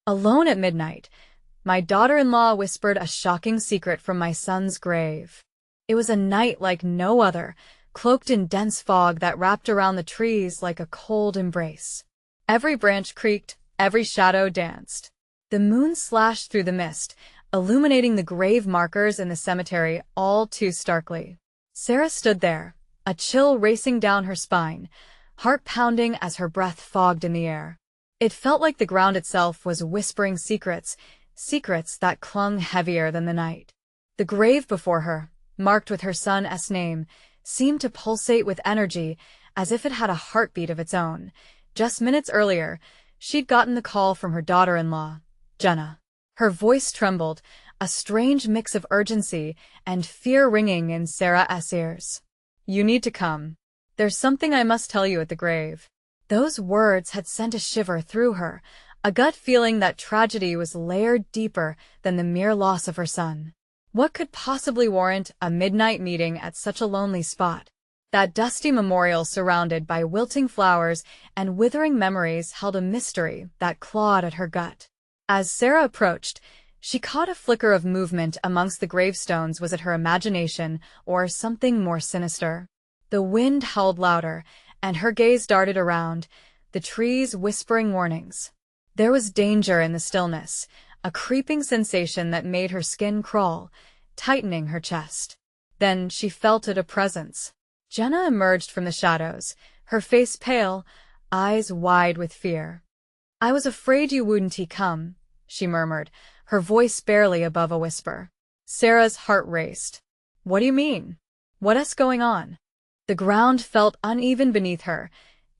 Alone at midnight, my daughter-in-law whispered a shocking secret from my son's grave. It was a night like no other, cloaked in dense fog that wrapped around the trees like a cold embrace. Every branch creaked, every shadow danced. The moon slashed through the mist, illuminating the grave markers in the cemetery all too starkly. Sarah stood there, a chill racing down her spine, heart pounding as her breath fogged in the air. It felt like the ground itself was whispering secrets, secrets that clung heavier than the night. The grave before her, marked with her son's name, seemed to pulsate with energy as if it had a heartbeat of its own. Just minutes earlier, she'd gotten the call from her daughter-in-law, Jenna. Her voice trembled, a strange mix of urgency and fear ringing in Sarah's ears. "You need to come. There's something I must tell you at the grave." Those words had sent a shiver through her, a gut feeling that tragedy was layered deeper than the mere loss of her son. What could possibly warrant a midnight meeting at such a lonely spot? That dusty memorial surrounded by wilting flowers and withering memories held a mystery that clawed at her gut. As Sarah approached, she caught a flicker of movement amongst the gravestones. Was it her imagination or something more sinister? The wind howled louder, and her gaze darted around, the trees whispering warnings. There was danger in the stillness, a creeping sensation that made her skin crawl, tightening her chest. Then she felt a presence. Jenna emerged from the shadows, her face pale, eyes wide with fear. "I was afraid you wouldn't come," she murmured, her voice barely above a whisper. Sarah's heart raced. "What do you mean? What's going on?" The ground felt uneven beneath her,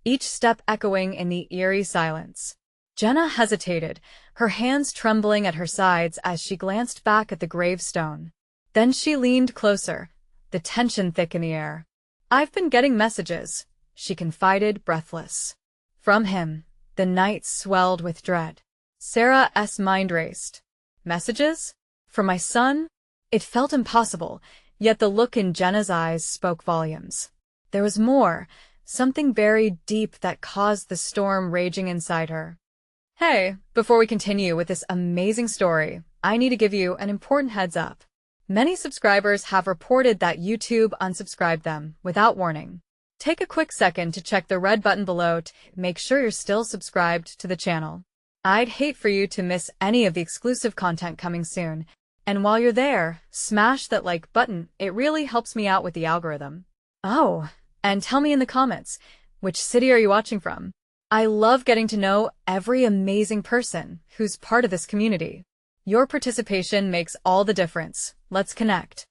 each step echoing in the eerie silence. Jenna hesitated, her hands trembling at her sides as she glanced back at the gravestone. Then she leaned closer, the tension thick in the air. "I've been getting messages," she confided, breathless. From him, the night swelled with dread. Sarah's mind raced. "Messages? From my son?" It felt impossible, yet the look in Jenna's eyes spoke volumes. There was more, something buried deep that caused the storm raging inside her. "Hey, before we continue with this amazing story, I need to give you an important heads up. Many subscribers have reported that YouTube unsubscribed them without warning. Take a quick second to check the red button below to make sure you're still subscribed to the channel. I'd hate for you to miss any of the exclusive content coming soon. And while you're there, smash that like button, it really helps me out with the algorithm. Oh, and tell me in the comments, which city are you watching from? I love getting to know every amazing person who's part of this community. Your participation makes all the difference. Let's connect.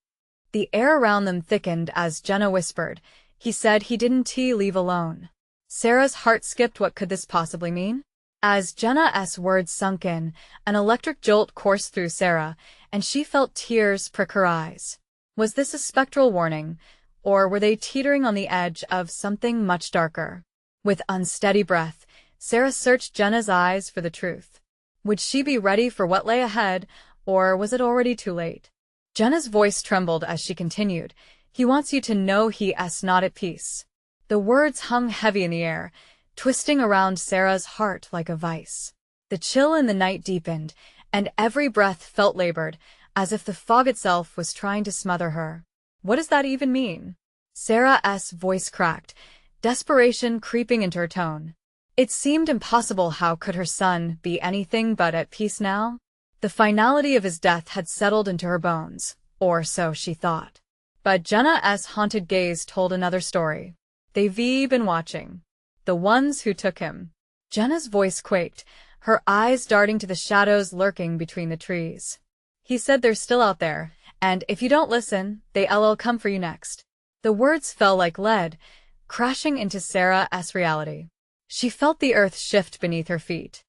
The air around them thickened as Jenna whispered, "He said he didn't leave alone." Sarah's heart skipped. What could this possibly mean? As Jenna's words sunk in, an electric jolt coursed through Sarah, and she felt tears prick her eyes. Was this a spectral warning, or were they teetering on the edge of something much darker? With unsteady breath, Sarah searched Jenna's eyes for the truth. Would she be ready for what lay ahead, or was it already too late? Jenna's voice trembled as she continued, "He wants you to know he's not at peace." The words hung heavy in the air, twisting around Sarah's heart like a vice. The chill in the night deepened, and every breath felt labored, as if the fog itself was trying to smother her. What does that even mean? Sarah's voice cracked, desperation creeping into her tone. It seemed impossible. How could her son be anything but at peace now? The finality of his death had settled into her bones, or so she thought. But Jenna's haunted gaze told another story. "They've been watching. The ones who took him." Jenna's voice quaked, her eyes darting to the shadows lurking between the trees. "He said they're still out there, and if you don't listen, they'll come for you next." The words fell like lead, crashing into Sarah's reality. She felt the earth shift beneath her feet.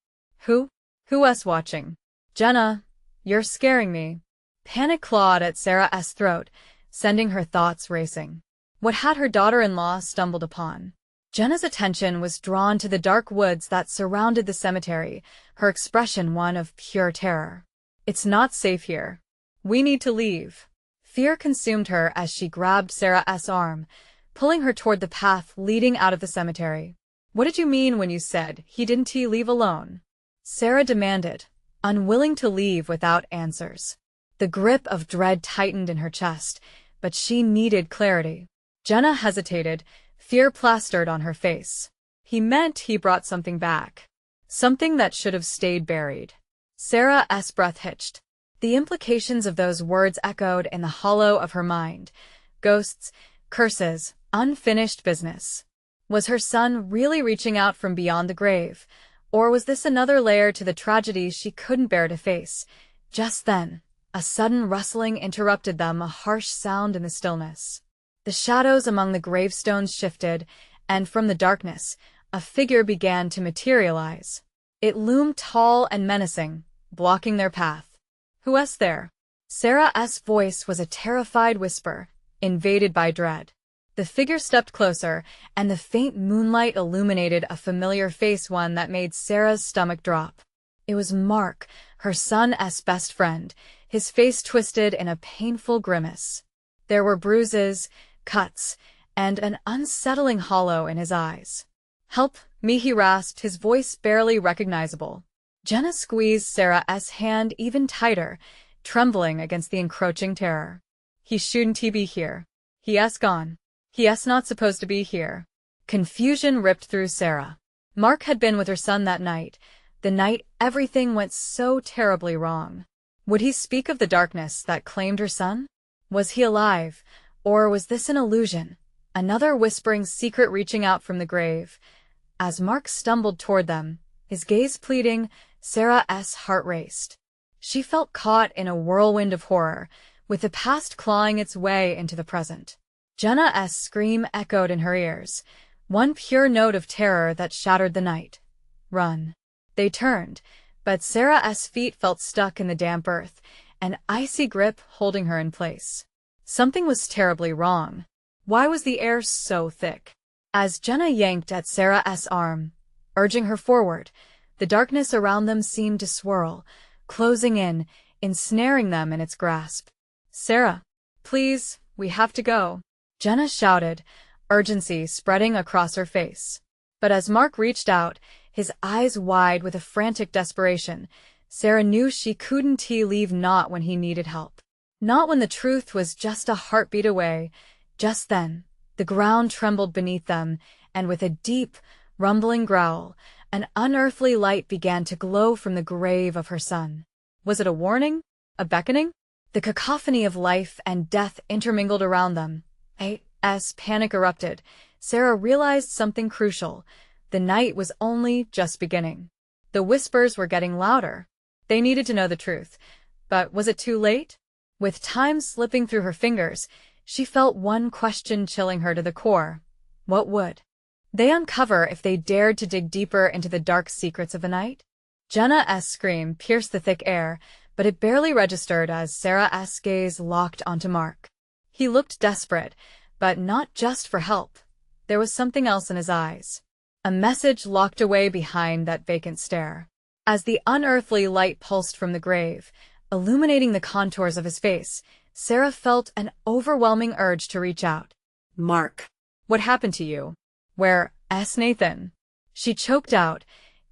Who's watching? "Jenna, you're scaring me." Panic clawed at Sarah's throat, sending her thoughts racing. What had her daughter-in-law stumbled upon? Jenna's attention was drawn to the dark woods that surrounded the cemetery, her expression one of pure terror. "It's not safe here. We need to leave." Fear consumed her as she grabbed Sarah's arm, pulling her toward the path leading out of the cemetery. "What did you mean when you said he didn't leave alone?" Sarah demanded, unwilling to leave without answers. The grip of dread tightened in her chest, but she needed clarity. Jenna hesitated, fear plastered on her face. He meant he brought something back. Something that should have stayed buried. Sarah's breath hitched. The implications of those words echoed in the hollow of her mind. Ghosts, curses, unfinished business. Was her son really reaching out from beyond the grave? Or was this another layer to the tragedy she couldn't bear to face? Just then, a sudden rustling interrupted them, a harsh sound in the stillness. The shadows among the gravestones shifted, and from the darkness, a figure began to materialize. It loomed tall and menacing, blocking their path. "Who's there?" Sarah's voice was a terrified whisper, invaded by dread. The figure stepped closer, and the faint moonlight illuminated a familiar face, one that made Sarah's stomach drop. It was Mark, her son's best friend, his face twisted in a painful grimace. There were bruises, cuts, and an unsettling hollow in his eyes. "Help me," he rasped, his voice barely recognizable. Jenna squeezed Sarah's hand even tighter, trembling against the encroaching terror. "He shouldn't be here. He's gone. He's not supposed to be here." Confusion ripped through Sarah. Mark had been with her son that night, the night everything went so terribly wrong. Would he speak of the darkness that claimed her son? Was he alive, or was this an illusion, another whispering secret reaching out from the grave? As Mark stumbled toward them, his gaze pleading, Sarah's heart raced. She felt caught in a whirlwind of horror, with the past clawing its way into the present. Jenna's scream echoed in her ears, one pure note of terror that shattered the night. "Run." They turned, but Sarah's feet felt stuck in the damp earth, an icy grip holding her in place. Something was terribly wrong. Why was the air so thick? As Jenna yanked at Sarah's arm, urging her forward, the darkness around them seemed to swirl, closing in, ensnaring them in its grasp. "Sarah, please, we have to go," Jenna shouted, urgency spreading across her face. But as Mark reached out, his eyes wide with a frantic desperation, Sarah knew she couldn't leave, not when he needed help. Not when the truth was just a heartbeat away. Just then, the ground trembled beneath them, and with a deep, rumbling growl, an unearthly light began to glow from the grave of her son. Was it a warning? A beckoning? The cacophony of life and death intermingled around them. As panic erupted, Sarah realized something crucial. The night was only just beginning. The whispers were getting louder. They needed to know the truth. But was it too late? With time slipping through her fingers, she felt one question chilling her to the core. What would they uncover if they dared to dig deeper into the dark secrets of the night? Jenna's scream pierced the thick air, but it barely registered as Sarah's gaze locked onto Mark. He looked desperate, but not just for help. There was something else in his eyes. A message locked away behind that vacant stare. As the unearthly light pulsed from the grave, illuminating the contours of his face, Sarah felt an overwhelming urge to reach out. "Mark, what happened to you? Where's Nathan?" She choked out,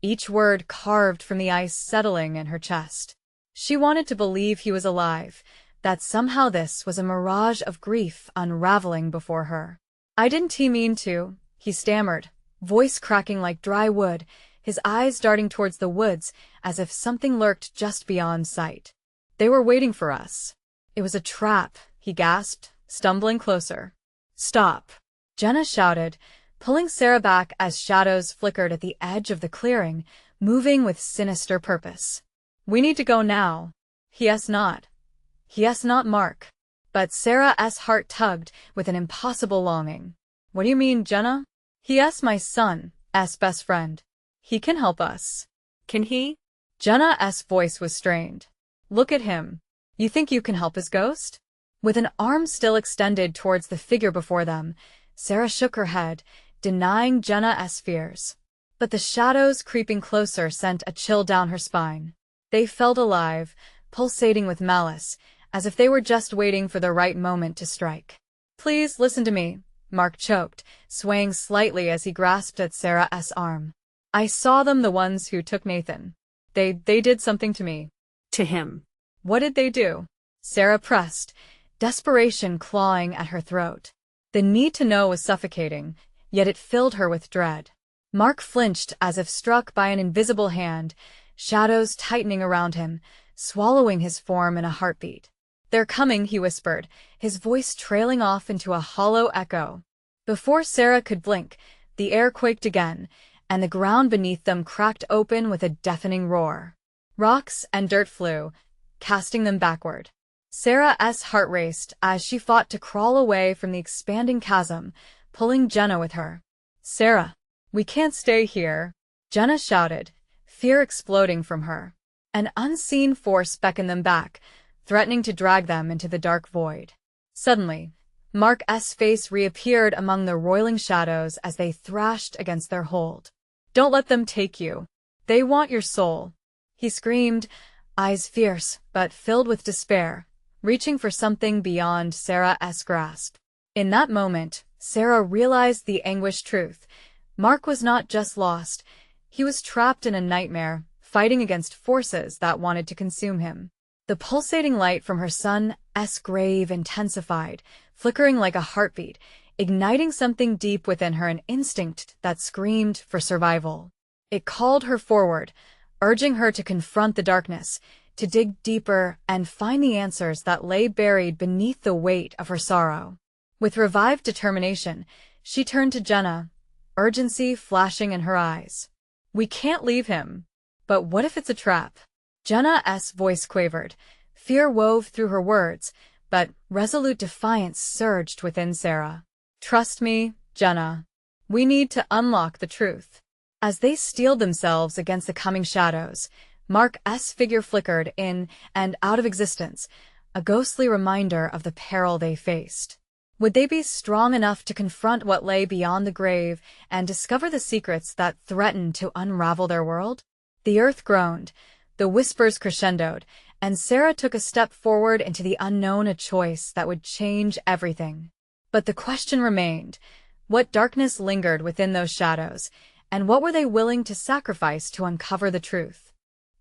each word carved from the ice settling in her chest. She wanted to believe he was alive, that somehow this was a mirage of grief unraveling before her. "I didn't mean to," he stammered, voice cracking like dry wood, his eyes darting towards the woods as if something lurked just beyond sight. "They were waiting for us. It was a trap," he gasped, stumbling closer. "Stop," Jenna shouted, pulling Sarah back as shadows flickered at the edge of the clearing, moving with sinister purpose. "We need to go now." He's not Mark." But Sarah's heart tugged with an impossible longing. "What do you mean, Jenna?" "He's my son's best friend. He can help us." "Can he?" Jenna's voice was strained. "Look at him. You think you can help his ghost?" With an arm still extended towards the figure before them, Sarah shook her head, denying Jenna's fears. But the shadows creeping closer sent a chill down her spine. They felt alive, pulsating with malice, as if they were just waiting for the right moment to strike. "Please listen to me," Mark choked, swaying slightly as he grasped at Sarah's arm. "I saw them, the ones who took Nathan. They did something to me. To him. What did they do? Sarah pressed, desperation clawing at her throat. The need to know was suffocating, yet it filled her with dread. Mark flinched as if struck by an invisible hand, shadows tightening around him, swallowing his form in a heartbeat. "They're coming," he whispered, his voice trailing off into a hollow echo. Before Sarah could blink, the air quaked again, and the ground beneath them cracked open with a deafening roar. Rocks and dirt flew, casting them backward. Sarah's heart raced as she fought to crawl away from the expanding chasm, pulling Jenna with her. "Sarah, we can't stay here," Jenna shouted, fear exploding from her. An unseen force beckoned them back, threatening to drag them into the dark void. Suddenly, Mark's face reappeared among the roiling shadows as they thrashed against their hold. "Don't let them take you. They want your soul," he screamed, eyes fierce but filled with despair, reaching for something beyond Sarah's grasp. In that moment, Sarah realized the anguished truth. Mark was not just lost, he was trapped in a nightmare, fighting against forces that wanted to consume him. The pulsating light from her son's grave intensified, flickering like a heartbeat, igniting something deep within her, an instinct that screamed for survival. It called her forward, urging her to confront the darkness, to dig deeper and find the answers that lay buried beneath the weight of her sorrow. With revived determination, she turned to Jenna, urgency flashing in her eyes. "We can't leave him." "But what if it's a trap?" Jenna's voice quavered. Fear wove through her words, but resolute defiance surged within Sarah. "Trust me, Jenna. We need to unlock the truth." As they steeled themselves against the coming shadows, Mark's figure flickered in and out of existence, a ghostly reminder of the peril they faced. Would they be strong enough to confront what lay beyond the grave and discover the secrets that threatened to unravel their world? The earth groaned, the whispers crescendoed, and Sarah took a step forward into the unknown, a choice that would change everything. But the question remained: what darkness lingered within those shadows, and what were they willing to sacrifice to uncover the truth?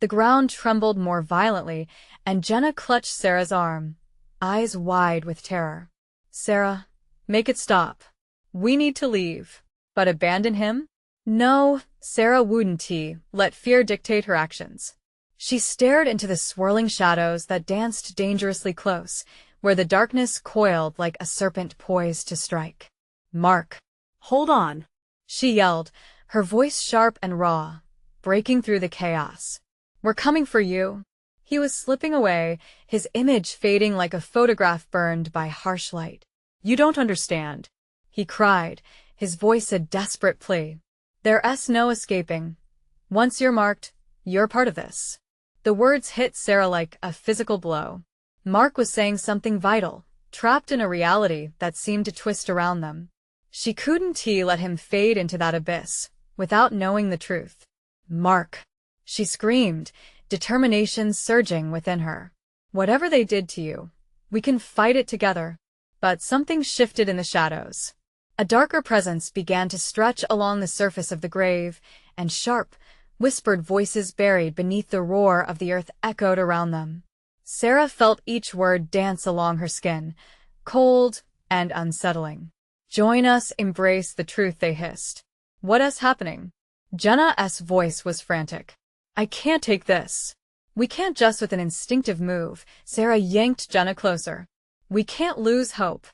The ground trembled more violently, and Jenna clutched Sarah's arm, eyes wide with terror. "Sarah, make it stop. We need to leave." "But abandon him?" "No," Sarah wouldn't let fear dictate her actions. She stared into the swirling shadows that danced dangerously close, where the darkness coiled like a serpent poised to strike. "Mark, Hold on. she yelled, her voice sharp and raw, breaking through the chaos. "We're coming for you." He was slipping away, his image fading like a photograph burned by harsh light. "You don't understand," he cried, his voice a desperate plea. "There's no escaping. Once you're marked, you're part of this." The words hit Sarah like a physical blow. Mark was saying something vital, trapped in a reality that seemed to twist around them. She couldn't let him fade into that abyss, without knowing the truth. "Mark," she screamed, determination surging within her. "Whatever they did to you, we can fight it together." But something shifted in the shadows. A darker presence began to stretch along the surface of the grave, and sharp, whispered voices buried beneath the roar of the earth echoed around them. Sarah felt each word dance along her skin, cold and unsettling. "Join us, embrace the truth," they hissed. "What's happening?" Jenna's voice was frantic. "I can't take this." "We can't." Just with an instinctive move, Sarah yanked Jenna closer. "We can't lose hope."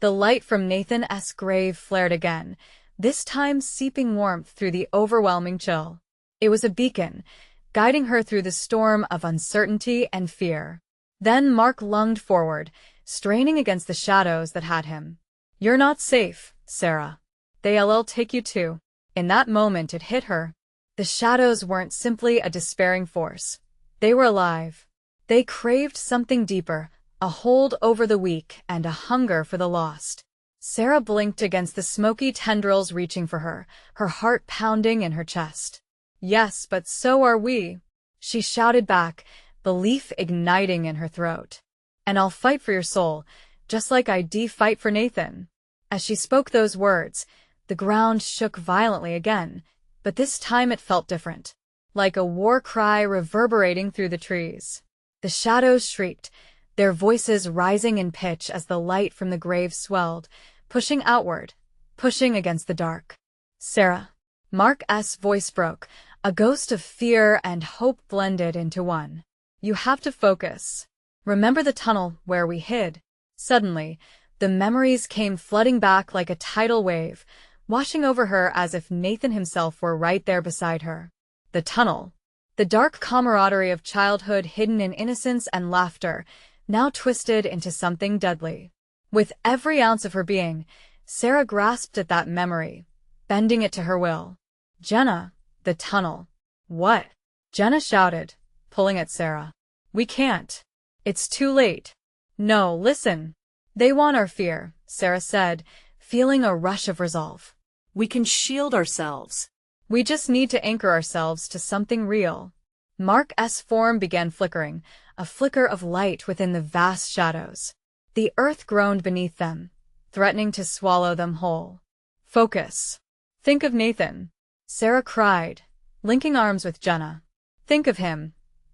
The light from Nathan's grave flared again, this time seeping warmth through the overwhelming chill. It was a beacon, guiding her through the storm of uncertainty and fear. Then Mark lunged forward, straining against the shadows that had him. "You're not safe, Sarah. They'll take you too." In that moment it hit her. The shadows weren't simply a despairing force. They were alive. They craved something deeper, a hold over the weak and a hunger for the lost. Sarah blinked against the smoky tendrils reaching for her, her heart pounding in her chest. "Yes, but so are we," she shouted back, belief igniting in her throat. "And I'll fight for your soul, just like I'd fight for Nathan." As she spoke those words, the ground shook violently again, but this time it felt different. like a war cry reverberating through the trees. The shadows shrieked, their voices rising in pitch as the light from the grave swelled, pushing outward, pushing against the dark. Sarah. Mark's voice broke, a ghost of fear and hope blended into one. You have to focus. Remember the tunnel where we hid? Suddenly, the memories came flooding back like a tidal wave, washing over her as if Nathan himself were right there beside her. The tunnel. The dark camaraderie of childhood hidden in innocence and laughter, now twisted into something deadly. With every ounce of her being, Sarah grasped at that memory, bending it to her will. Jenna, the tunnel. What? Jenna shouted, pulling at Sarah. We can't. It's too late. No, listen. They want our fear, Sarah said, feeling a rush of resolve. We can shield ourselves. We just need to anchor ourselves to something real. Mark's form began flickering, a flicker of light within the vast shadows. The earth groaned beneath them, threatening to swallow them whole. Focus. Think of Nathan. Sarah cried, linking arms with Jenna. Think of him.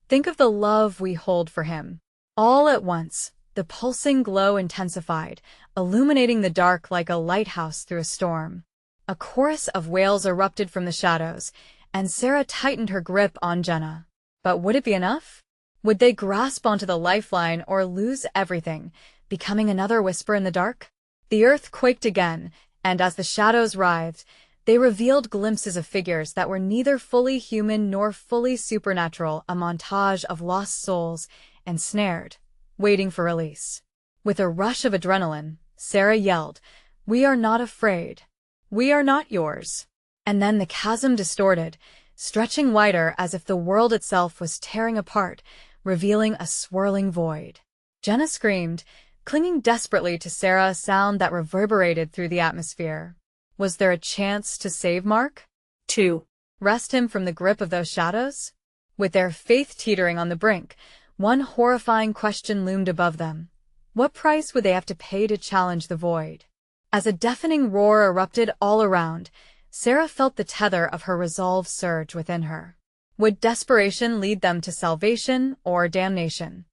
Think of the love we hold for him. All at once, the pulsing glow intensified, illuminating the dark like a lighthouse through a storm. A chorus of wails erupted from the shadows, and Sarah tightened her grip on Jenna. But would it be enough? Would they grasp onto the lifeline or lose everything, becoming another whisper in the dark? The earth quaked again, and as the shadows writhed, they revealed glimpses of figures that were neither fully human nor fully supernatural, a montage of lost souls, ensnared, waiting for release. With a rush of adrenaline, Sarah yelled, "We are not afraid. We are not yours." And then the chasm distorted, stretching wider as if the world itself was tearing apart, revealing a swirling void. Jenna screamed, clinging desperately to Sarah, a sound that reverberated through the atmosphere. Was there a chance to save Mark? To wrest him from the grip of those shadows? With their faith teetering on the brink, one horrifying question loomed above them. What price would they have to pay to challenge the void? As a deafening roar erupted all around, Sarah felt the tether of her resolve surge within her. Would desperation lead them to salvation or damnation?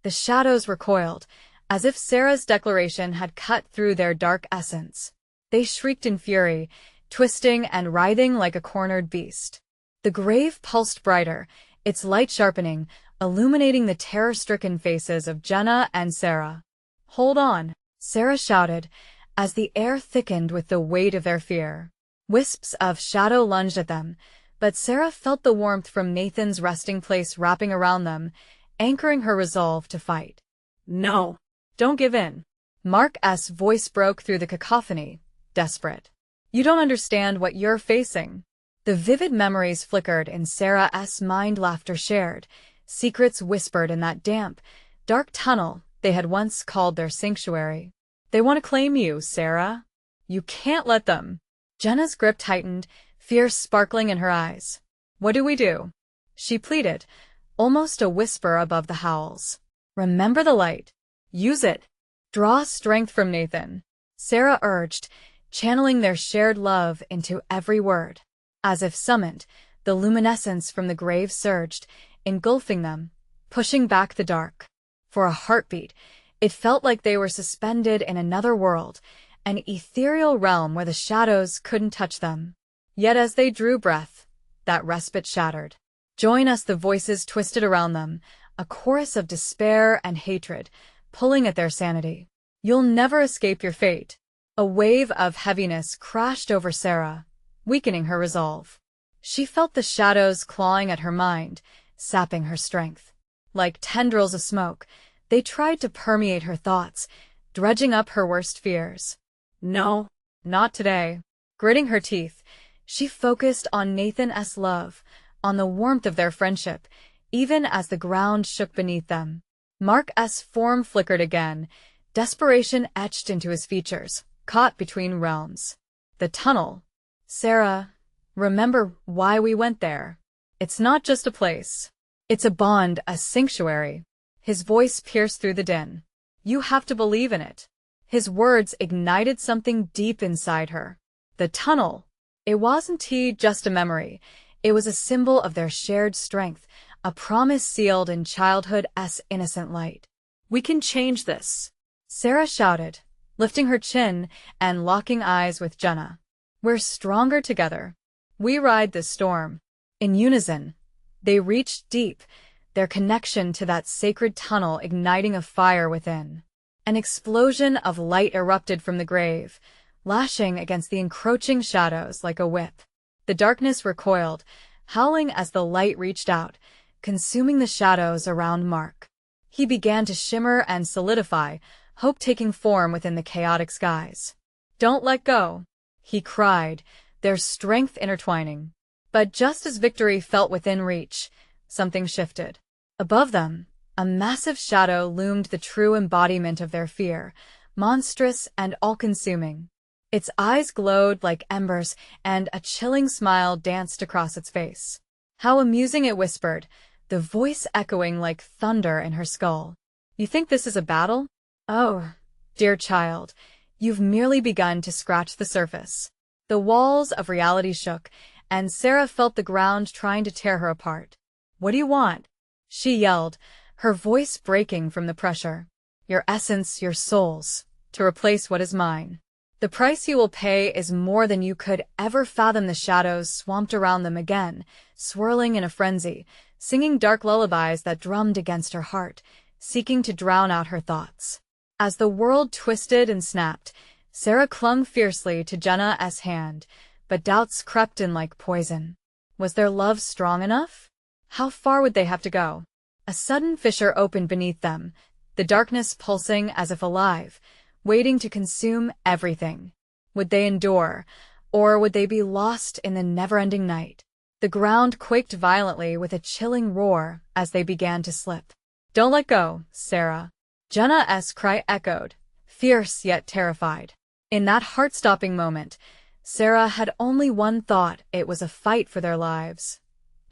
The shadows recoiled, as if Sarah's declaration had cut through their dark essence. They shrieked in fury, twisting and writhing like a cornered beast. The grave pulsed brighter, its light sharpening, illuminating the terror-stricken faces of Jenna and Sarah. "Hold on," Sarah shouted, as the air thickened with the weight of their fear. Wisps of shadow lunged at them, but Sarah felt the warmth from Nathan's resting place wrapping around them, anchoring her resolve to fight. No. Don't give in. Mark's voice broke through the cacophony, desperate. You don't understand what you're facing. The vivid memories flickered in Sarah's mind, laughter shared, secrets whispered in that damp, dark tunnel they had once called their sanctuary. They want to claim you, Sarah. You can't let them. Jenna's grip tightened, fear sparkling in her eyes. What do we do? She pleaded, almost a whisper above the howls. Remember the light. Use it. Draw strength from Nathan. Sarah urged, channeling their shared love into every word. As if summoned, the luminescence from the grave surged, engulfing them, pushing back the dark. For a heartbeat, it felt like they were suspended in another world, an ethereal realm where the shadows couldn't touch them. Yet as they drew breath, that respite shattered. Join us, the voices twisted around them, a chorus of despair and hatred, pulling at their sanity. You'll never escape your fate. A wave of heaviness crashed over Sarah, weakening her resolve. She felt the shadows clawing at her mind, sapping her strength. Like tendrils of smoke, they tried to permeate her thoughts, dredging up her worst fears. No, not today. Gritting her teeth, she focused on Nathan's love, on the warmth of their friendship, even as the ground shook beneath them. Mark's form flickered again, desperation etched into his features, caught between realms. The tunnel. Sarah, remember why we went there. It's not just a place. It's a bond, a sanctuary. His voice pierced through the din. You have to believe in it. His words ignited something deep inside her. The tunnel. It wasn't just a memory. It was a symbol of their shared strength, a promise sealed in childhood's innocent light. We can change this. Sarah shouted, lifting her chin and locking eyes with Jenna. We're stronger together. We ride this storm. In unison, they reached deep, their connection to that sacred tunnel igniting a fire within. An explosion of light erupted from the grave, lashing against the encroaching shadows like a whip. The darkness recoiled, howling as the light reached out, consuming the shadows around Mark. He began to shimmer and solidify, hope taking form within the chaotic skies. "Don't let go," he cried, their strength intertwining. But just as victory felt within reach, something shifted. Above them, a massive shadow loomed, the true embodiment of their fear, monstrous and all-consuming. Its eyes glowed like embers, and a chilling smile danced across its face. "How amusing," it whispered, the voice echoing like thunder in her skull. "You think this is a battle? Oh, dear child, you've merely begun to scratch the surface." The walls of reality shook, and Sarah felt the ground trying to tear her apart. "What do you want?" she yelled, her voice breaking from the pressure. "Your essence, your souls, to replace what is mine. The price you will pay is more than you could ever fathom." The shadows swamped around them again, swirling in a frenzy, singing dark lullabies that drummed against her heart, seeking to drown out her thoughts. As the world twisted and snapped, Sarah clung fiercely to Jenna's hand, but doubts crept in like poison. Was their love strong enough? How far would they have to go? A sudden fissure opened beneath them, the darkness pulsing as if alive, waiting to consume everything. Would they endure, or would they be lost in the never-ending night? The ground quaked violently with a chilling roar as they began to slip. "Don't let go, Sarah." Jenna's cry echoed, fierce yet terrified. In that heart-stopping moment, Sarah had only one thought: it was a fight for their lives.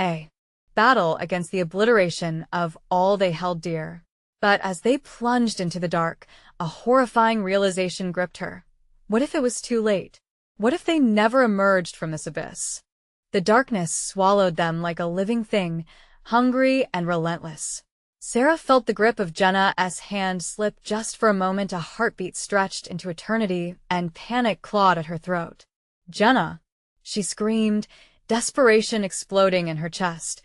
A battle against the obliteration of all they held dear. But as they plunged into the dark, a horrifying realization gripped her. What if it was too late? What if they never emerged from this abyss? The darkness swallowed them like a living thing, hungry and relentless. Sarah felt the grip of Jenna's hand slip just for a moment, a heartbeat stretched into eternity, and panic clawed at her throat. "Jenna!" she screamed, desperation exploding in her chest.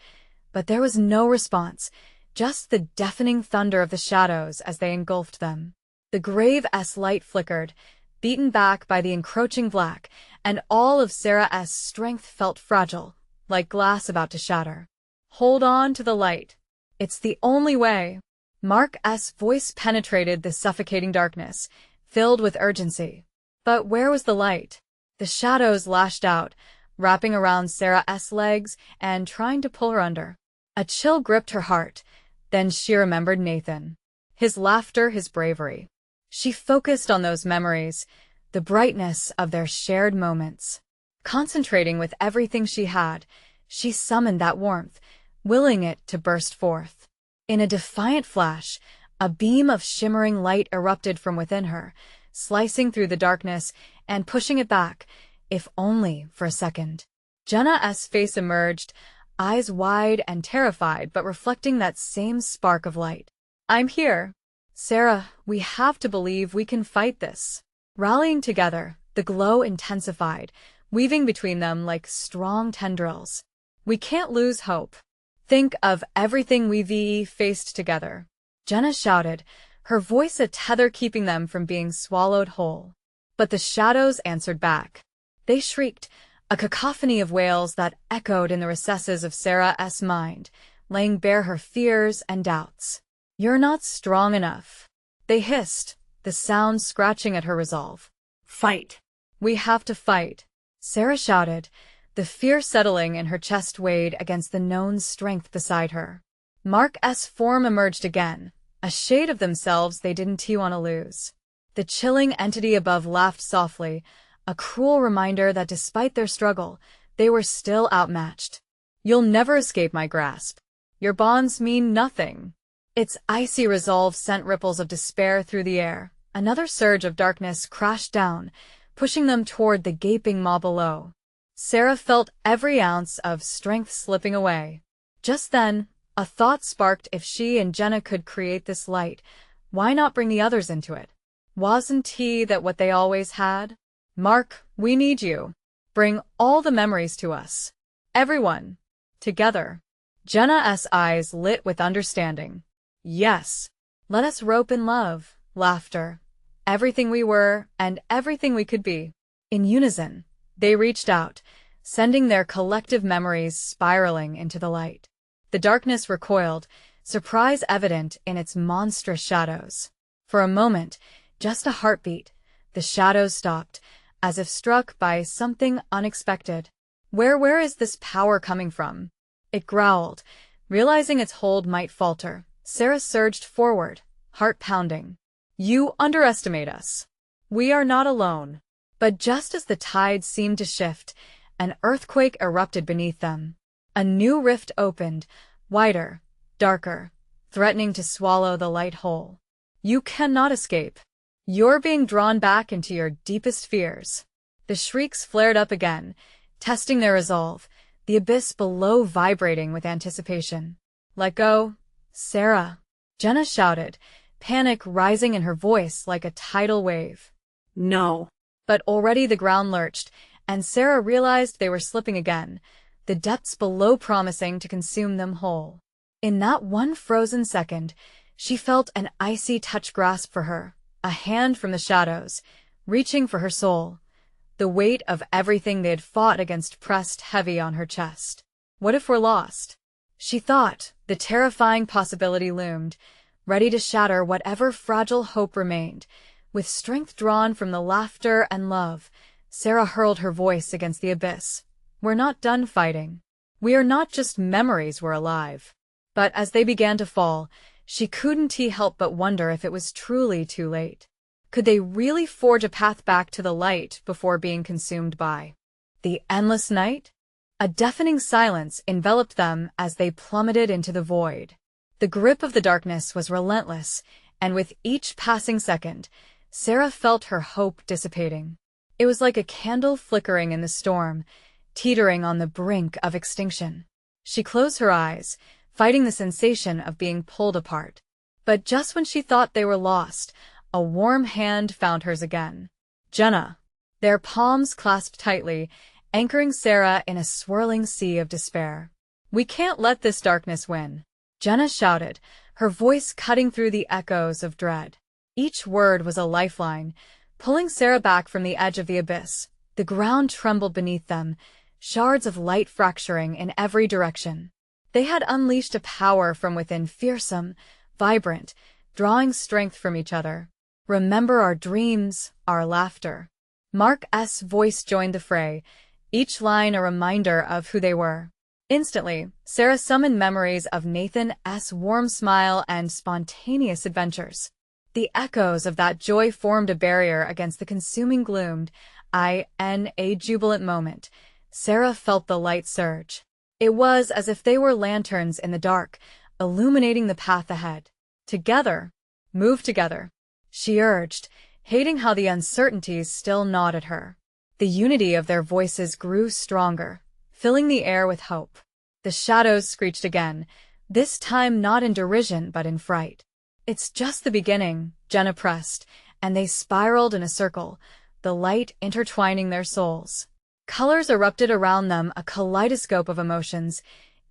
But there was no response, just the deafening thunder of the shadows as they engulfed them. The grave's light flickered, beaten back by the encroaching black, and all of Sarah's strength felt fragile, like glass about to shatter. "Hold on to the light. It's the only way." Mark's voice penetrated the suffocating darkness, filled with urgency. But where was the light? The shadows lashed out, wrapping around Sarah's legs and trying to pull her under. A chill gripped her heart, then she remembered Nathan. His laughter, his bravery. She focused on those memories, the brightness of their shared moments. Concentrating with everything she had, she summoned that warmth, willing it to burst forth. In a defiant flash, a beam of shimmering light erupted from within her, slicing through the darkness and pushing it back, if only for a second. Jenna's face emerged, eyes wide and terrified but reflecting that same spark of light. "I'm here. Sarah, we have to believe we can fight this." Rallying together, the glow intensified, weaving between them like strong tendrils. "We can't lose hope. Think of everything we've faced together," Jenna shouted, her voice a tether keeping them from being swallowed whole. But the shadows answered back. They shrieked, a cacophony of wails that echoed in the recesses of Sarah's mind, laying bare her fears and doubts. "You're not strong enough," they hissed, the sound scratching at her resolve. "Fight." "We have to fight," Sarah shouted, the fear settling in her chest weighed against the known strength beside her. Mark's form emerged again, a shade of themselves they didn't want to lose. The chilling entity above laughed softly, a cruel reminder that despite their struggle, they were still outmatched. "You'll never escape my grasp. Your bonds mean nothing." Its icy resolve sent ripples of despair through the air. Another surge of darkness crashed down, pushing them toward the gaping maw below. Sarah felt every ounce of strength slipping away. Just then, a thought sparked. If she and Jenna could create this light, why not bring the others into it? Wasn't that what they always had? Mark, we need you. Bring all the memories to us. Everyone. Together. Jenna's eyes lit with understanding. Yes. Let us rope in love, laughter, everything we were and everything we could be. In unison, they reached out, sending their collective memories spiraling into the light. The darkness recoiled, surprise evident in its monstrous shadows. For a moment, just a heartbeat, the shadows stopped, as if struck by something unexpected. Where is this power coming from? It growled, realizing its hold might falter. Sarah surged forward, heart pounding. You underestimate us. We are not alone. But just as the tide seemed to shift, an earthquake erupted beneath them. A new rift opened, wider, darker, threatening to swallow the light whole. You cannot escape. You're being drawn back into your deepest fears. The shrieks flared up again, testing their resolve, the abyss below vibrating with anticipation. Let go, Sarah, Jenna shouted, panic rising in her voice like a tidal wave. No. But already the ground lurched, and Sarah realized they were slipping again, the depths below promising to consume them whole. In that one frozen second, she felt an icy touch grasp for her, a hand from the shadows, reaching for her soul. The weight of everything they had fought against pressed heavy on her chest. What if we're lost? She thought. The terrifying possibility loomed, ready to shatter whatever fragile hope remained. With strength drawn from the laughter and love, Sarah hurled her voice against the abyss. We're not done fighting. We are not just memories, we're alive. But as they began to fall, she couldn't help but wonder if it was truly too late. Could they really forge a path back to the light before being consumed by the endless night? A deafening silence enveloped them as they plummeted into the void. The grip of the darkness was relentless, and with each passing second, Sarah felt her hope dissipating. It was like a candle flickering in the storm, teetering on the brink of extinction. She closed her eyes, fighting the sensation of being pulled apart. But just when she thought they were lost, a warm hand found hers again. Jenna. Their palms clasped tightly, anchoring Sarah in a swirling sea of despair. We can't let this darkness win, Jenna shouted, her voice cutting through the echoes of dread. Each word was a lifeline, pulling Sarah back from the edge of the abyss. The ground trembled beneath them, shards of light fracturing in every direction. They had unleashed a power from within, fearsome, vibrant, drawing strength from each other. Remember our dreams, our laughter. Mark's voice joined the fray, each line a reminder of who they were. Instantly, Sarah summoned memories of Nathan's warm smile and spontaneous adventures. The echoes of that joy formed a barrier against the consuming gloom. In a jubilant moment, Sarah felt the light surge. It was as if they were lanterns in the dark, illuminating the path ahead. Together, move together, she urged, hating how the uncertainties still gnawed at her. The unity of their voices grew stronger, filling the air with hope. The shadows screeched again, this time not in derision but in fright. It's just the beginning, Jenna pressed, and they spiraled in a circle, the light intertwining their souls. Colors erupted around them, a kaleidoscope of emotions,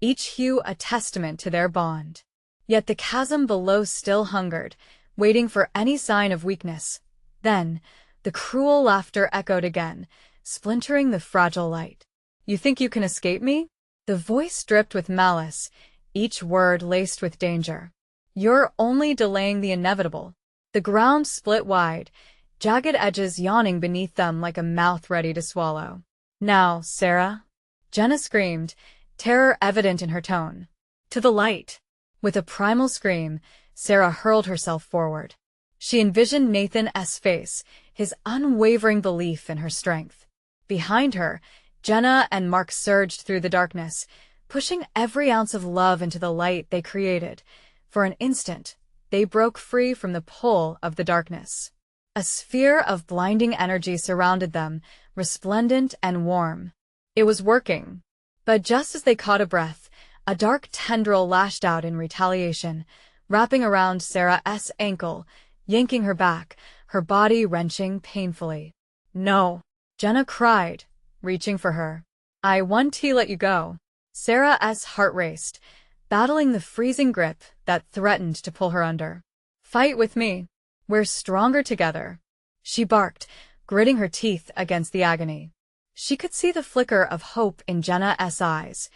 each hue a testament to their bond. Yet the chasm below still hungered, waiting for any sign of weakness. Then, the cruel laughter echoed again, splintering the fragile light. You think you can escape me? The voice dripped with malice, each word laced with danger. You're only delaying the inevitable. The ground split wide, jagged edges yawning beneath them like a mouth ready to swallow. Now, Sarah, Jenna screamed, terror evident in her tone. To the light. With a primal scream, Sarah hurled herself forward. She envisioned Nathan's face, his unwavering belief in her strength. Behind her, Jenna and Mark surged through the darkness, pushing every ounce of love into the light they created. For an instant, they broke free from the pull of the darkness. A sphere of blinding energy surrounded them, resplendent and warm. It was working. But just as they caught a breath, a dark tendril lashed out in retaliation, wrapping around Sarah's ankle, yanking her back, her body wrenching painfully. "No!" Jenna cried, reaching for her. "I want to let you go." Sarah's heart raced, battling the freezing grip that threatened to pull her under. "Fight with me. We're stronger together," she barked, gritting her teeth against the agony. She could see the flicker of hope in Jenna's eyes.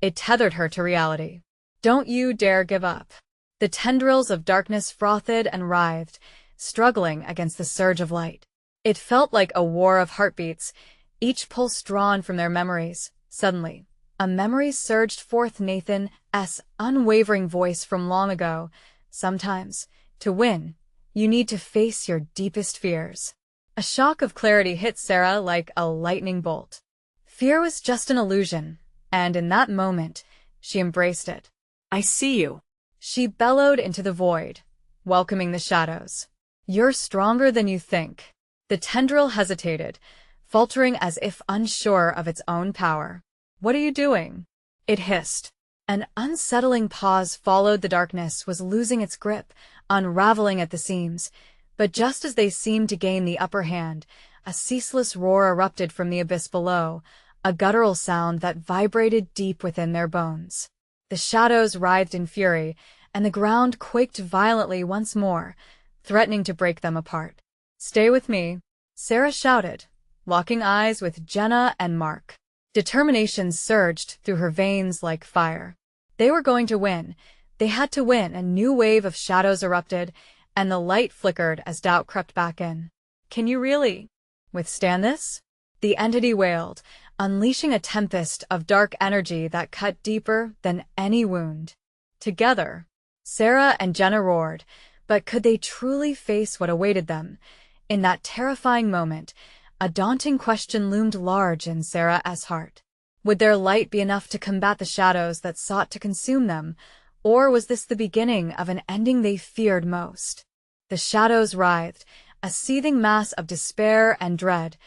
It tethered her to reality. "Don't you dare give up." The tendrils of darkness frothed and writhed, struggling against the surge of light. It felt like a war of heartbeats, each pulse drawn from their memories. Suddenly, a memory surged forth, Nathan's unwavering voice from long ago. "Sometimes, to win, you need to face your deepest fears." A shock of clarity hit Sarah like a lightning bolt. Fear was just an illusion, and in that moment, she embraced it. I see you. She bellowed into the void, welcoming the shadows. "You're stronger than you think." The tendril hesitated, faltering as if unsure of its own power. "What are you doing?" it hissed. An unsettling pause followed. The darkness was losing its grip, unraveling at the seams. But just as they seemed to gain the upper hand, a ceaseless roar erupted from the abyss below, a guttural sound that vibrated deep within their bones. The shadows writhed in fury, and the ground quaked violently once more, threatening to break them apart. "Stay with me," Sarah shouted, locking eyes with Jenna and Mark. Determination surged through her veins like fire. They were going to win. They had to win. A new wave of shadows erupted, and the light flickered as doubt crept back in. "Can you really withstand this?" the entity wailed, unleashing a tempest of dark energy that cut deeper than any wound. Together, Sarah and Jenna roared, but could they truly face what awaited them? In that terrifying moment, a daunting question loomed large in Sarah's heart. Would their light be enough to combat the shadows that sought to consume them, or was this the beginning of an ending they feared most? The shadows writhed, a seething mass of despair and dread,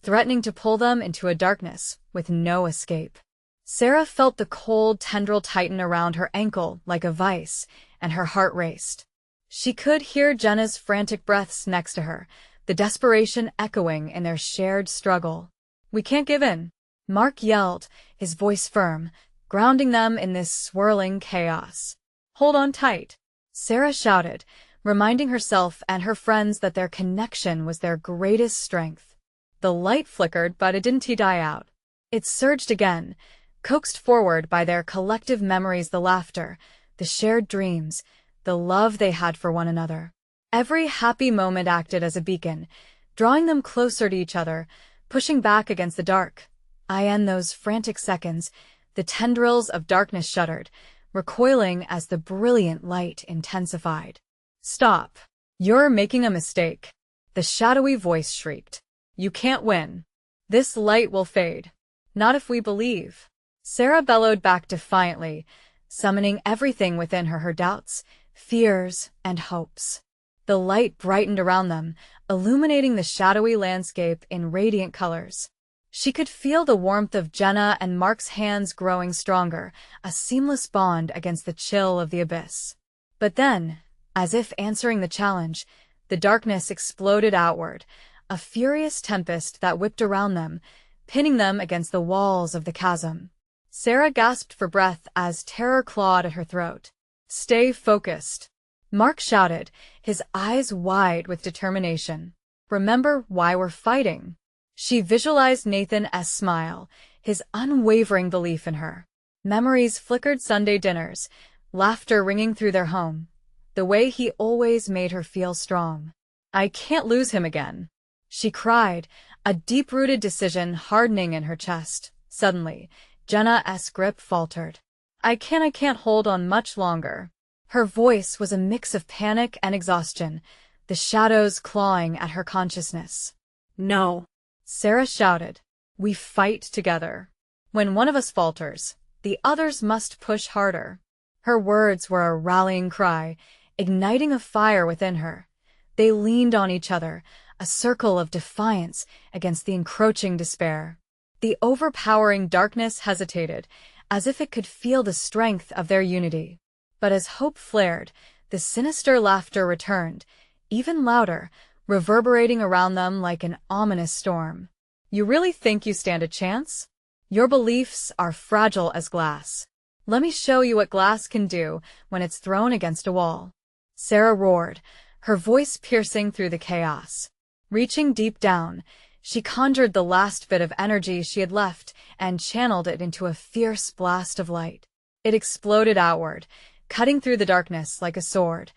threatening to pull them into a darkness with no escape. Sarah felt the cold tendril tighten around her ankle like a vice, and her heart raced. She could hear Jenna's frantic breaths next to her, the desperation echoing in their shared struggle. "We can't give in," Mark yelled, his voice firm, grounding them in this swirling chaos. "Hold on tight," Sarah shouted, reminding herself and her friends that their connection was their greatest strength. The light flickered, but it didn't die out. It surged again, coaxed forward by their collective memories, the laughter, the shared dreams, the love they had for one another. Every happy moment acted as a beacon, drawing them closer to each other, pushing back against the dark. In those frantic seconds, the tendrils of darkness shuddered, recoiling as the brilliant light intensified. "Stop. You're making a mistake," the shadowy voice shrieked. "You can't win. This light will fade. Not if we believe." Sarah bellowed back defiantly, summoning everything within her, her doubts, fears, and hopes. The light brightened around them, illuminating the shadowy landscape in radiant colors. She could feel the warmth of Jenna and Mark's hands growing stronger, a seamless bond against the chill of the abyss. But then, as if answering the challenge, the darkness exploded outward, a furious tempest that whipped around them, pinning them against the walls of the chasm. Sarah gasped for breath as terror clawed at her throat. "Stay focused," Mark shouted, his eyes wide with determination. "Remember why we're fighting." She visualized Nathan's smile, his unwavering belief in her. Memories flickered: Sunday dinners, laughter ringing through their home, the way he always made her feel strong. "I can't lose him again," she cried, a deep-rooted decision hardening in her chest. Suddenly, Jenna's grip faltered. I can't hold on much longer." Her voice was a mix of panic and exhaustion, the shadows clawing at her consciousness. "No," Sarah shouted. "We fight together. When one of us falters, the others must push harder." Her words were a rallying cry, igniting a fire within her. They leaned on each other, a circle of defiance against the encroaching despair. The overpowering darkness hesitated, as if it could feel the strength of their unity. But as hope flared, the sinister laughter returned, even louder, reverberating around them like an ominous storm. You really think you stand a chance? Your beliefs are fragile as glass. Let me show you what glass can do when it's thrown against a wall. Sarah roared, her voice piercing through the chaos. Reaching deep down, she conjured the last bit of energy she had left and channeled it into a fierce blast of light. It exploded outward, cutting through the darkness like a sword.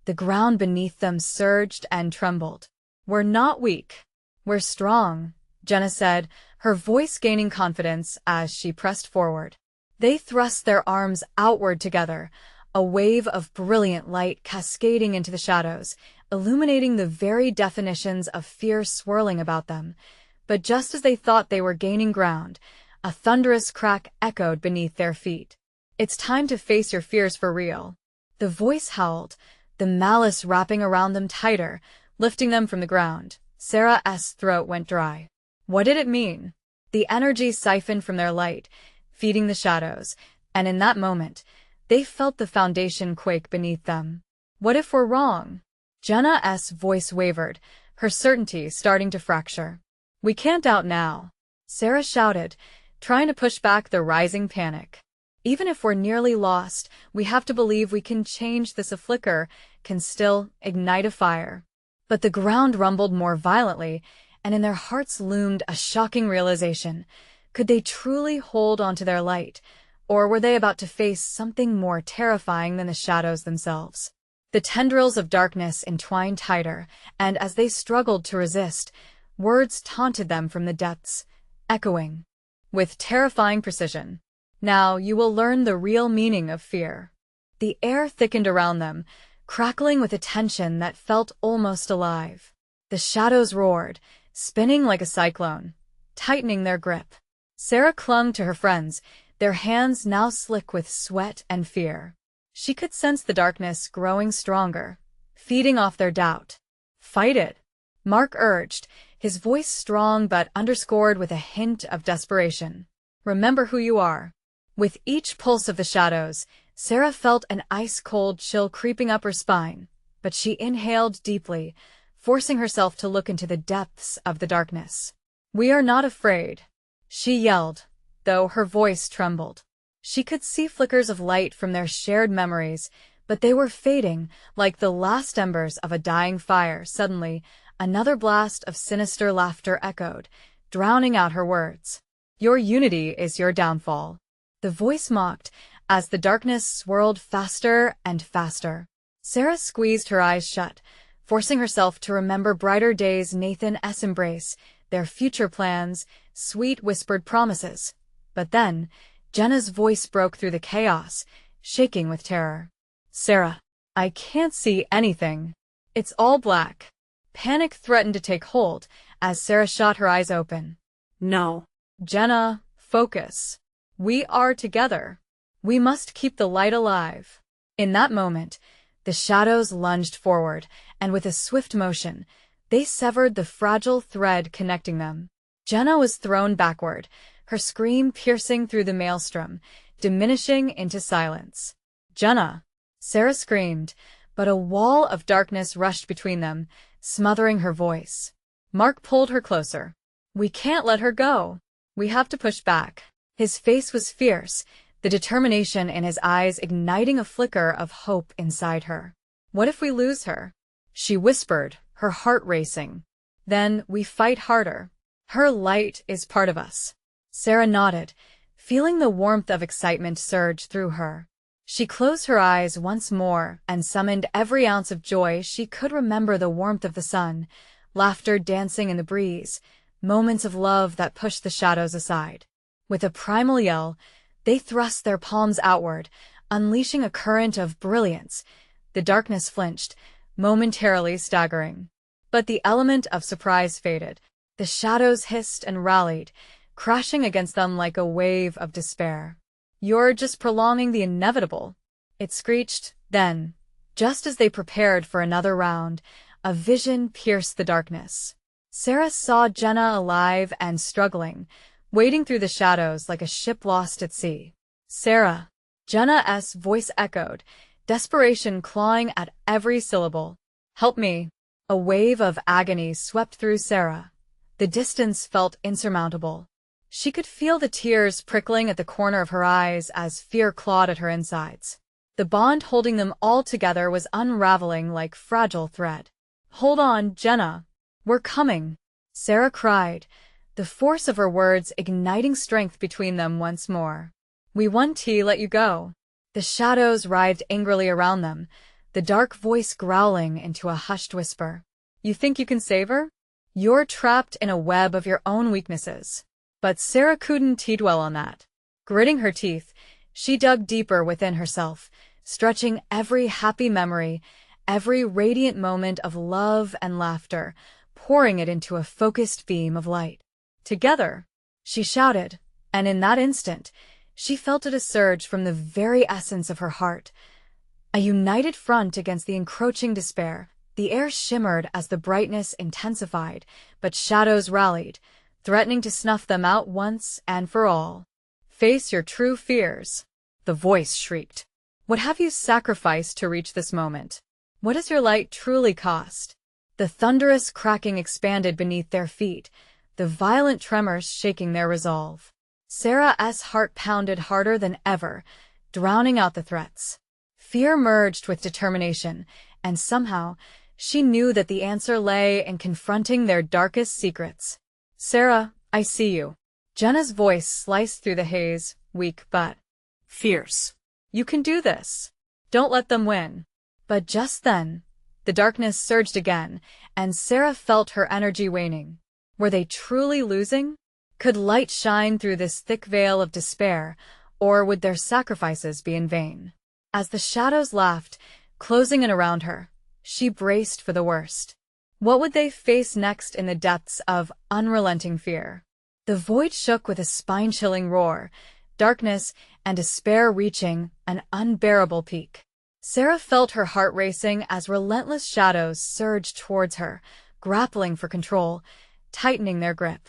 The ground beneath them surged and trembled. "We're not weak. We're strong," Jenna said, her voice gaining confidence as she pressed forward. They thrust their arms outward together, a wave of brilliant light cascading into the shadows, illuminating the very definitions of fear swirling about them. But just as they thought they were gaining ground, a thunderous crack echoed beneath their feet. "It's time to face your fears for real." The voice howled, the malice wrapping around them tighter, lifting them from the ground. Sarah's throat went dry. What did it mean? The energy siphoned from their light, feeding the shadows, and in that moment, they felt the foundation quake beneath them. What if we're wrong? Jenna's voice wavered, her certainty starting to fracture. "We can't out now," Sarah shouted, trying to push back the rising panic. "Even if we're nearly lost, we have to believe we can change this. A flicker can still ignite a fire." But the ground rumbled more violently, and in their hearts loomed a shocking realization. Could they truly hold onto their light, or were they about to face something more terrifying than the shadows themselves? The tendrils of darkness entwined tighter, and as they struggled to resist, words taunted them from the depths, echoing with terrifying precision. "Now you will learn the real meaning of fear." The air thickened around them, crackling with a tension that felt almost alive. The shadows roared, spinning like a cyclone, tightening their grip. Sarah clung to her friends, their hands now slick with sweat and fear. She could sense the darkness growing stronger, feeding off their doubt. "Fight it," Mark urged, his voice strong but underscored with a hint of desperation. "Remember who you are." With each pulse of the shadows, Sarah felt an ice-cold chill creeping up her spine, but she inhaled deeply, forcing herself to look into the depths of the darkness. "We are not afraid," she yelled, though her voice trembled. She could see flickers of light from their shared memories, but they were fading like the last embers of a dying fire. Suddenly, another blast of sinister laughter echoed, drowning out her words. "Your unity is your downfall," the voice mocked as the darkness swirled faster and faster. Sarah squeezed her eyes shut, forcing herself to remember brighter days, Nathan's embrace, their future plans, sweet whispered promises. But then, Jenna's voice broke through the chaos, shaking with terror. "Sarah, I can't see anything. It's all black." Panic threatened to take hold as Sarah shot her eyes open. No. "Jenna, focus. We are together. We must keep the light alive." In that moment, the shadows lunged forward, and with a swift motion, they severed the fragile thread connecting them. Jenna was thrown backward, her scream piercing through the maelstrom, diminishing into silence. "Jenna!" Sarah screamed, but a wall of darkness rushed between them, smothering her voice. Mark pulled her closer. "We can't let her go. We have to push back." His face was fierce, the determination in his eyes igniting a flicker of hope inside her. "What if we lose her?" she whispered, her heart racing. "Then we fight harder. Her light is part of us." Sarah nodded, feeling the warmth of excitement surge through her. She closed her eyes once more and summoned every ounce of joy she could remember, the warmth of the sun, laughter dancing in the breeze, moments of love that pushed the shadows aside. With a primal yell, they thrust their palms outward, unleashing a current of brilliance. The darkness flinched, momentarily staggering. But the element of surprise faded. The shadows hissed and rallied, crashing against them like a wave of despair. "You're just prolonging the inevitable," it screeched. Then, just as they prepared for another round, a vision pierced the darkness. Sarah saw Jenna alive and struggling, wading through the shadows like a ship lost at sea. Sarah. Jenna's voice echoed, desperation clawing at every syllable. Help me. A wave of agony swept through Sarah. The distance felt insurmountable. She could feel the tears prickling at the corner of her eyes as fear clawed at her insides. The bond holding them all together was unraveling like fragile thread. Hold on, Jenna. We're coming, Sarah cried, the force of her words igniting strength between them once more. We won't let you go. The shadows writhed angrily around them, the dark voice growling into a hushed whisper. You think you can save her? You're trapped in a web of your own weaknesses. But Sarah couldn't dwell on that. Gritting her teeth, she dug deeper within herself, stretching every happy memory, every radiant moment of love and laughter, pouring it into a focused beam of light. Together, she shouted, and in that instant, she felt it a surge from the very essence of her heart. A united front against the encroaching despair. The air shimmered as the brightness intensified, but shadows rallied, threatening to snuff them out once and for all. Face your true fears, the voice shrieked. What have you sacrificed to reach this moment? What does your light truly cost? The thunderous cracking expanded beneath their feet, the violent tremors shaking their resolve. Sarah's heart pounded harder than ever, drowning out the threats. Fear merged with determination, and somehow, she knew that the answer lay in confronting their darkest secrets. Sarah, I see you. Jenna's voice sliced through the haze, weak but fierce. You can do this. Don't let them win. But just then, the darkness surged again, and Sarah felt her energy waning. Were they truly losing? Could light shine through this thick veil of despair, or would their sacrifices be in vain? As the shadows laughed, closing in around her, she braced for the worst. What would they face next in the depths of unrelenting fear? The void shook with a spine-chilling roar, darkness and despair reaching an unbearable peak. Sarah felt her heart racing as relentless shadows surged towards her, grappling for control, tightening their grip.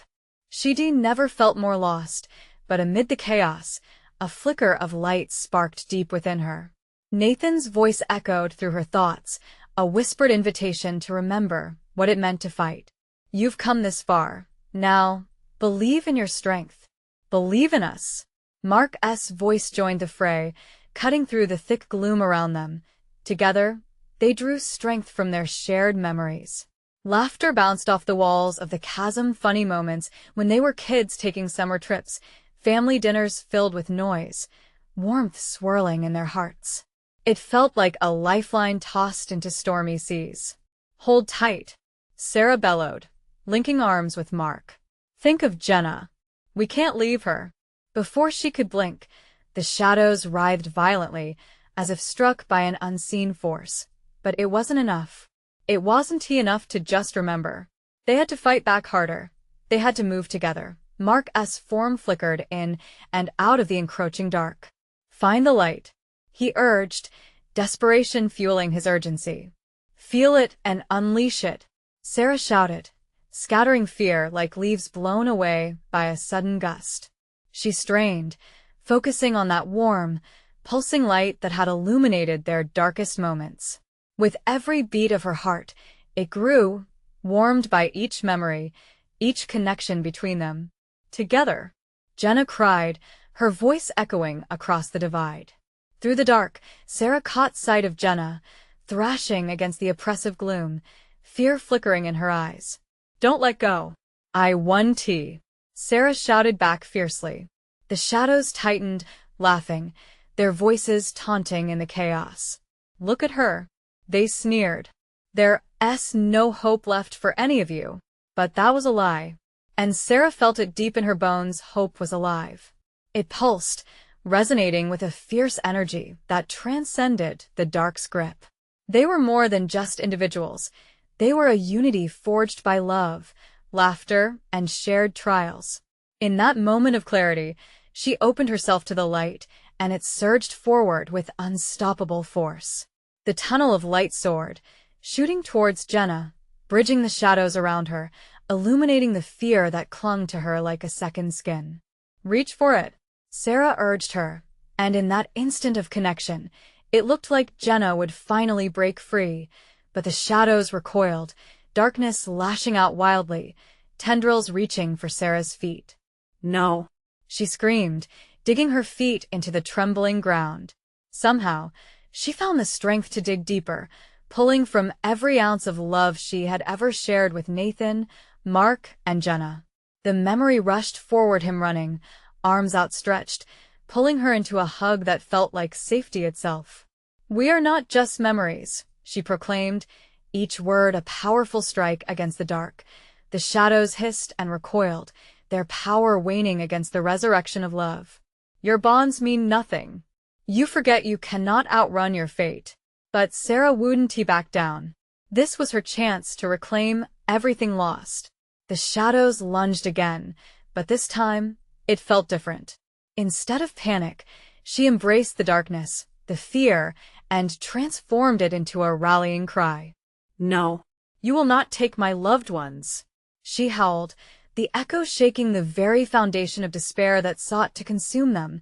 She never felt more lost, but amid the chaos, a flicker of light sparked deep within her. Nathan's voice echoed through her thoughts, a whispered invitation to remember what it meant to fight. You've come this far. Now, believe in your strength. Believe in us. Mark's voice joined the fray, cutting through the thick gloom around them. Together, they drew strength from their shared memories. Laughter bounced off the walls of the chasm, funny moments when they were kids taking summer trips, family dinners filled with noise, warmth swirling in their hearts. It felt like a lifeline tossed into stormy seas. Hold tight, Sarah bellowed, linking arms with Mark. Think of Jenna. We can't leave her. Before she could blink, the shadows writhed violently, as if struck by an unseen force. But it wasn't enough. It wasn't enough to just remember. They had to fight back harder. They had to move together. Mark's form flickered in and out of the encroaching dark. Find the light, he urged, desperation fueling his urgency. Feel it and unleash it, Sarah shouted, scattering fear like leaves blown away by a sudden gust. She strained, focusing on that warm, pulsing light that had illuminated their darkest moments. With every beat of her heart, it grew, warmed by each memory, each connection between them. Together, Jenna cried, her voice echoing across the divide. Through the dark, Sarah caught sight of Jenna, thrashing against the oppressive gloom, fear flickering in her eyes. Don't let go. I won T. Sarah shouted back fiercely. The shadows tightened, laughing, their voices taunting in the chaos. Look at her. They sneered. There's no hope left for any of you. But that was a lie. And Sarah felt it deep in her bones. Hope was alive. It pulsed, resonating with a fierce energy that transcended the dark's grip. They were more than just individuals. They were a unity forged by love, laughter, and shared trials. In that moment of clarity, she opened herself to the light, and it surged forward with unstoppable force. The tunnel of light soared, shooting towards Jenna, bridging the shadows around her, illuminating the fear that clung to her like a second skin. Reach for it, Sarah urged her, and in that instant of connection, it looked like Jenna would finally break free, but the shadows recoiled, darkness lashing out wildly, tendrils reaching for Sarah's feet. No. She screamed, digging her feet into the trembling ground. Somehow, she found the strength to dig deeper, pulling from every ounce of love she had ever shared with Nathan, Mark, and Jenna. The memory rushed forward, him running, arms outstretched, pulling her into a hug that felt like safety itself. "We are not just memories," she proclaimed, each word a powerful strike against the dark. The shadows hissed and recoiled, their power waning against the resurrection of love. "Your bonds mean nothing. You forget you cannot outrun your fate." But Sarah wouldn't back down. This was her chance to reclaim everything lost. The shadows lunged again, but this time, it felt different. Instead of panic, she embraced the darkness, the fear, and transformed it into a rallying cry. No. "You will not take my loved ones," she howled, the echo shaking the very foundation of despair that sought to consume them.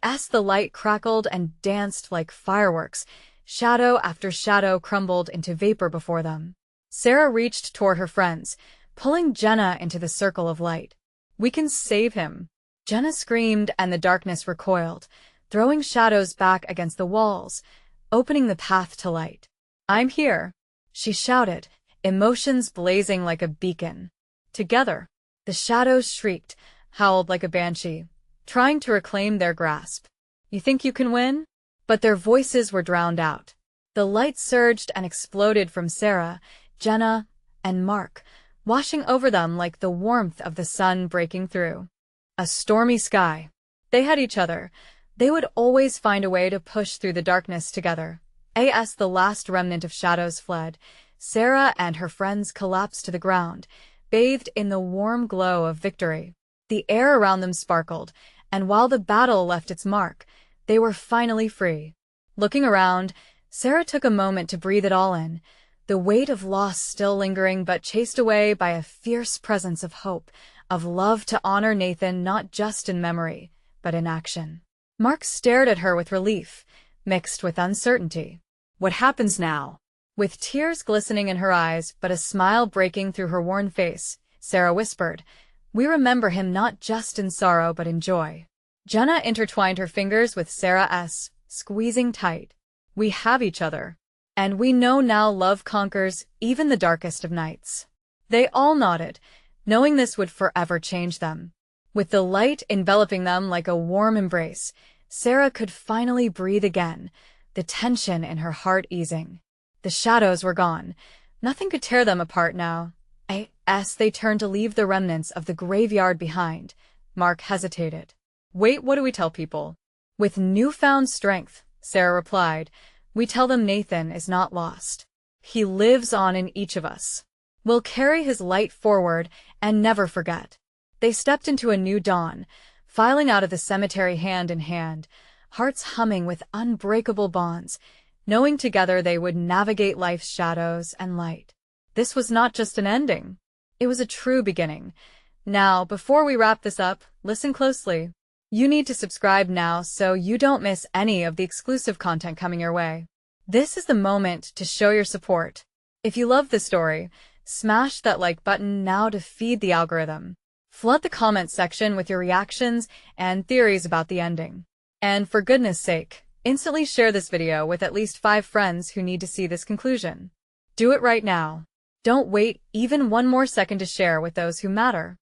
As the light crackled and danced like fireworks, shadow after shadow crumbled into vapor before them. Sarah reached toward her friends, pulling Jenna into the circle of light. "We can save him," Jenna screamed, and the darkness recoiled, throwing shadows back against the walls, opening the path to light. "I'm here," she shouted, emotions blazing like a beacon. Together, the shadows shrieked, howled like a banshee, trying to reclaim their grasp. "You think you can win?" But their voices were drowned out. The light surged and exploded from Sarah, Jenna, and Mark, washing over them like the warmth of the sun breaking through a stormy sky. They had each other. They would always find a way to push through the darkness together. As the last remnant of shadows fled, Sarah and her friends collapsed to the ground, bathed in the warm glow of victory. The air around them sparkled, and while the battle left its mark, they were finally free. Looking around, Sarah took a moment to breathe it all in, the weight of loss still lingering but chased away by a fierce presence of hope, of love to honor Nathan not just in memory, but in action. Mark stared at her with relief, mixed with uncertainty. What happens now? With tears glistening in her eyes but a smile breaking through her worn face, Sarah whispered, "We remember him not just in sorrow but in joy." Jenna intertwined her fingers with Sarah's, squeezing tight. "We have each other. And we know now love conquers even the darkest of nights." They all nodded, knowing this would forever change them. With the light enveloping them like a warm embrace, Sarah could finally breathe again, the tension in her heart easing. The shadows were gone. Nothing could tear them apart now. As they turned to leave the remnants of the graveyard behind, Mark hesitated. "Wait, what do we tell people?" With newfound strength, Sarah replied, "We tell them Nathan is not lost. He lives on in each of us. We'll carry his light forward and never forget." They stepped into a new dawn, filing out of the cemetery hand in hand, hearts humming with unbreakable bonds, knowing together they would navigate life's shadows and light. This was not just an ending. It was a true beginning. Now, before we wrap this up, listen closely. You need to subscribe now so you don't miss any of the exclusive content coming your way. This is the moment to show your support. If you love this story, smash that like button now to feed the algorithm. Flood the comment section with your reactions and theories about the ending. And for goodness sake, instantly share this video with at least 5 friends who need to see this conclusion. Do it right now. Don't wait even one more second to share with those who matter.